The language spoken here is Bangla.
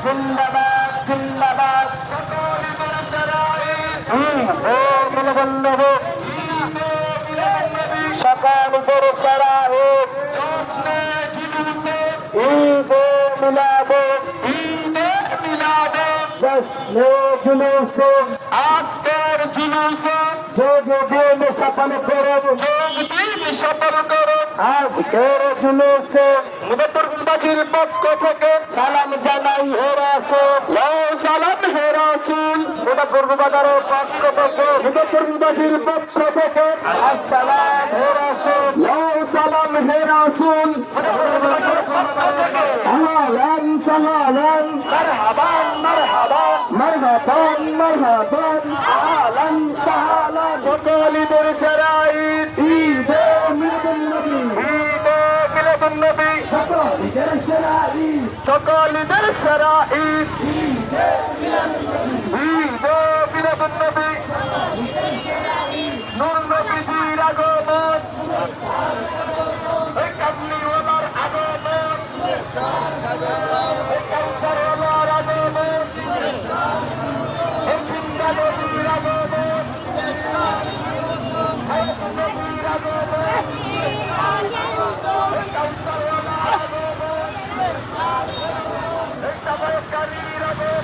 জিন্দাবাদ জিন্দাবাদ সকালের সারা হোক ঈদে মিলাদ জশ্নে জুলুসে আজকের জুলুসে যোগ দিন সফল করব আজকের জুলুসে মুজফ্ফরপুরবাসীর পক্ষ থেকে সালাম জানাই হে রাসূল সালাম হে রাসূল মুজফ্ফরপুরবাসীর পক্ষ থেকে মুজফ্ফরপুরবাসীর পক্ষ থেকে আসসালাম হে রাসূল সালাম হে রাসূল আহলান সাহলান মারহাবান মারহাবান মারহাবান মারহাবান আহলান সাহলান সকলিদের সেরা ঈদ ঈদে মিলাদুন নবী ঈদে মিলাদুন নবী সকলিদের সেরা ঈদ সকলিদের সেরা ঈদ ঈদে মিলাদুন নবী নূর নবীজির আগমন কামলিওয়ালার আগমন কাউসারওয়ালার আগমন জিন্দা নবীর আগমন নবীর আগমন কাউসারওয়ালার আগমন সবাই কালীর আগমন